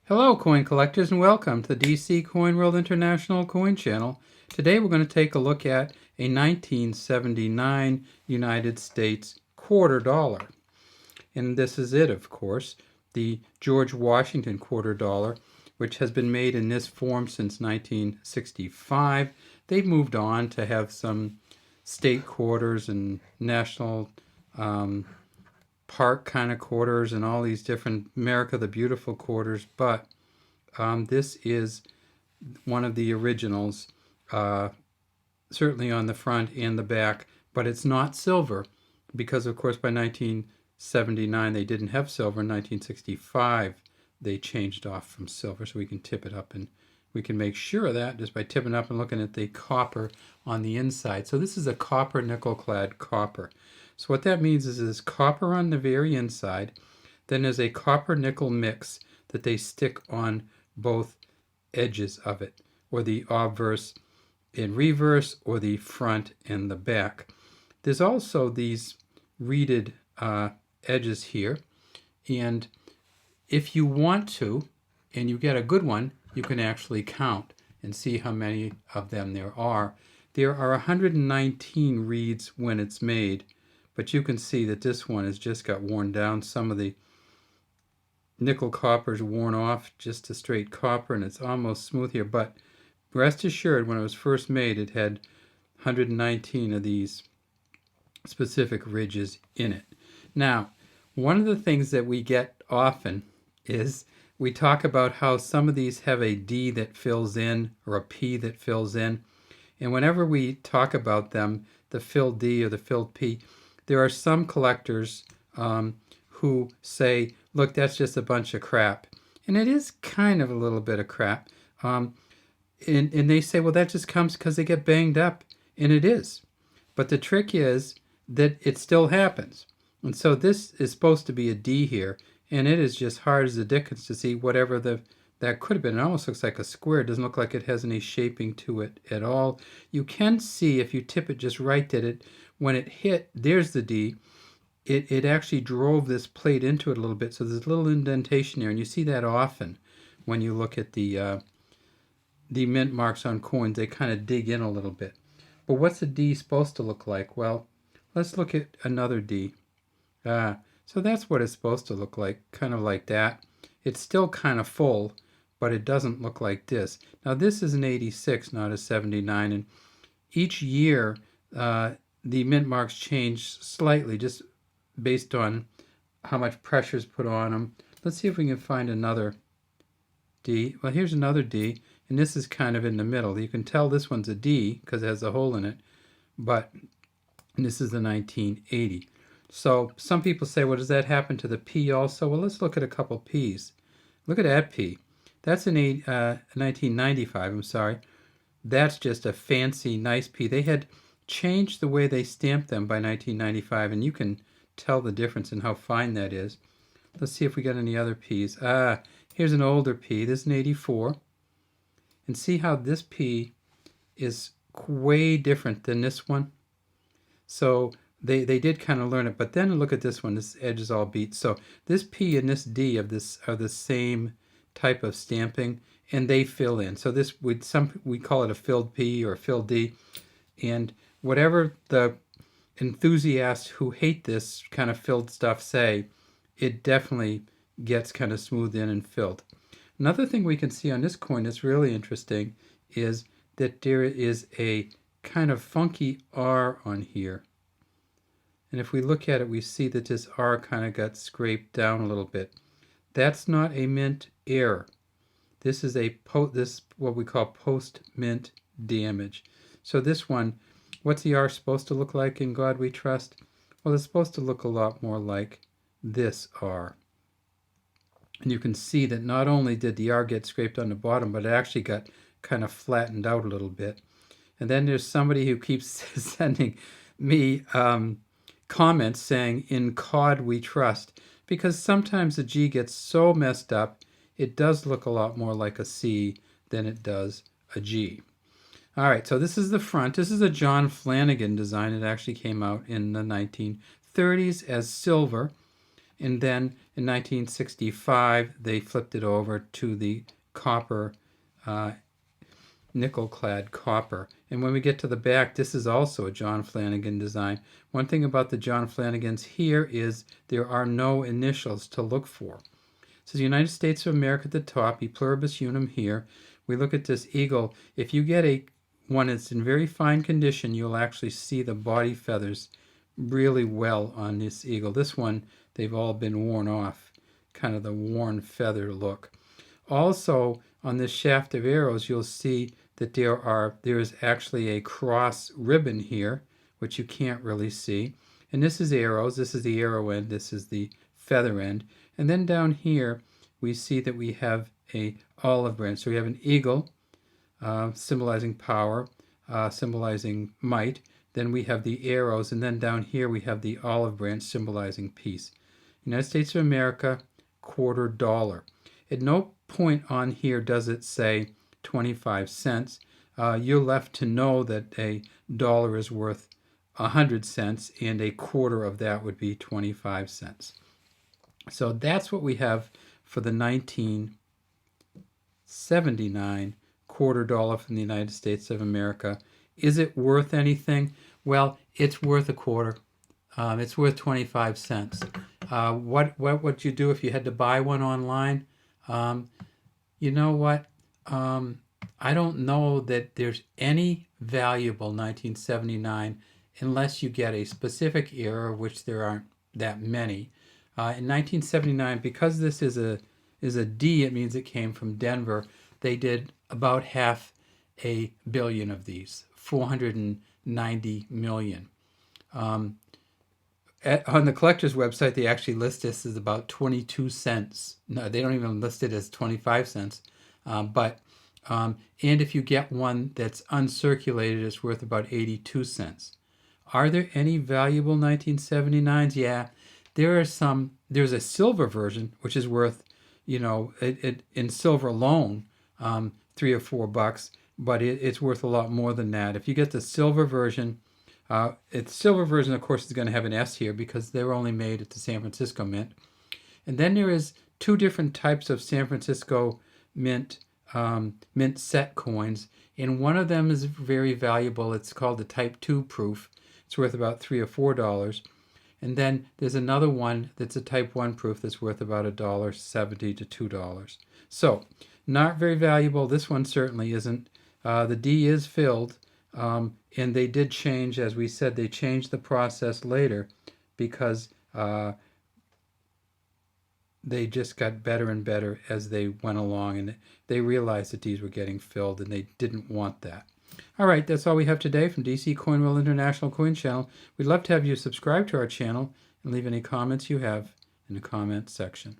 Hello, coin collectors, and welcome to the DC Coin World International Coin Channel. Today we're going to take a look at a 1979 United States quarter dollar. And this is it, of course, the George Washington quarter dollar, which has been made in this form since 1965. They've moved on to have some state quarters and national park kind of quarters and all these different America the Beautiful quarters, but this is one of the originals, certainly on the front and the back, but it's not silver because, of course, by 1979 they didn't have silver. In 1965 they changed off from silver, so we can tip it up, and we can make sure of that just by tipping up and looking at the copper on the inside. So this is a copper nickel-clad copper. So what that means is there's copper on the very inside, then there's a copper-nickel mix that they stick on both edges of it, or the obverse in reverse, or the front and the back. There's also these reeded edges here, and if you want to, and you get a good one, you can actually count and see how many of them there are. There are 119 reeds when it's made, but you can see that this one has just got worn down. Some of the nickel copper's worn off just to straight copper, and it's almost smooth here, but rest assured, when it was first made, it had 119 of these specific ridges in it. Now, one of the things that we get often is we talk about how some of these have a D that fills in, or a P that fills in, and whenever we talk about them, the filled D or the filled P, there are some collectors who say, look, that's just a bunch of crap. And it is kind of a little bit of crap. And they say, well, that just comes because they get banged up. And it is. But the trick is that it still happens. And so this is supposed to be a D here. And it is just hard as the dickens to see whatever that could have been. It almost looks like a square. It doesn't look like it has any shaping to it at all. You can see, if you tip it just right, that it, when it hit, there's the D. It actually drove this plate into it a little bit, so there's a little indentation there, and you see that often when you look at the mint marks on coins. They kind of dig in a little bit. But what's a D supposed to look like? Well, let's look at another D. So that's what it's supposed to look like, kind of like that. It's still kind of full, but it doesn't look like this. Now this is an 86, not a 79, and each year the mint marks change slightly, just based on how much pressure is put on them. Let's see if we can find another D. Well, here's another D, and this is kind of in the middle. You can tell this one's a D because it has a hole in it, but this is the 1980. So some people say, well, does that happen to the P also? Well, let's look at a couple P's. Look at that P. That's an 1995, I'm sorry. That's just a fancy, nice P. They had changed the way they stamped them by 1995, and you can tell the difference in how fine that is. Let's see if we got any other P's. Here's an older P. This is an 84. And see how this P is way different than this one. So they did kind of learn it, but then look at this one. This edge is all beat. So this P and this D of this are the same type of stamping, and they fill in. So this we call it a filled P or a filled D, and whatever the enthusiasts who hate this kind of filled stuff say, it definitely gets kind of smoothed in and filled. Another thing we can see on this coin that's really interesting is that there is a kind of funky R on here. And if we look at it, we see that this R kind of got scraped down a little bit. That's not a mint error. This is what we call post-mint damage. So this one, what's the R supposed to look like in God We Trust? Well, it's supposed to look a lot more like this R. And you can see that not only did the R get scraped on the bottom, but it actually got kind of flattened out a little bit. And then there's somebody who keeps sending me comments saying, in COD we trust, because sometimes the G gets so messed up, it does look a lot more like a C than it does a G. All right, so this is the front. This is a John Flanagan design. It actually came out in the 1930s as silver. And then in 1965, they flipped it over to the copper, nickel-clad copper. And when we get to the back, this is also a John Flanagan design. One thing about the John Flanagans here is there are no initials to look for. It says United States of America at the top, e pluribus unum here. We look at this eagle. If you get one that's in very fine condition, you'll actually see the body feathers really well on this eagle. This one, they've all been worn off, kind of the worn feather look. Also, on this shaft of arrows, you'll see that there is actually a cross ribbon here, which you can't really see. And this is arrows. This is the arrow end. This is the feather end. And then down here, we see that we have a olive branch. So we have an eagle, symbolizing power, symbolizing might. Then we have the arrows, and then down here we have the olive branch symbolizing peace. United States of America, $quarter. At no point on here does it say 25 cents. You're left to know that a dollar is worth 100 cents, and a quarter of that would be 25 cents. So that's what we have for the 1979 $quarter from the United States of America. Is it worth anything? Well, it's worth a quarter. It's worth 25 cents. What would you do if you had to buy one online? You know what? I don't know that there's any valuable 1979 unless you get a specific era, which there aren't that many. In 1979, because this is a D, it means it came from Denver. They did about 500 million of these, 490 million. On the collector's website, they actually list this as about 22 cents. No, they don't even list it as 25 cents. And if you get one that's uncirculated, it's worth about 82 cents. Are there any valuable 1979s? Yeah, there are some. There's a silver version, which is worth, in silver alone, $3 or $4, but it's worth a lot more than that. If you get the silver version, silver version, of course, is going to have an S here because they're only made at the San Francisco Mint. And then there is two different types of San Francisco Mint set coins, and one of them is very valuable. It's called the Type 2 proof. It's worth about $3 or $4. And then there's another one that's a Type 1 proof that's worth about $1.70 to $2. So not very valuable. This one certainly isn't. The D is filled, and they did change, as we said, they changed the process later because they just got better and better as they went along, and they realized that these were getting filled, and they didn't want that. All right, that's all we have today from DC Coinwell International Coin Channel. We'd love to have you subscribe to our channel and leave any comments you have in the comment section.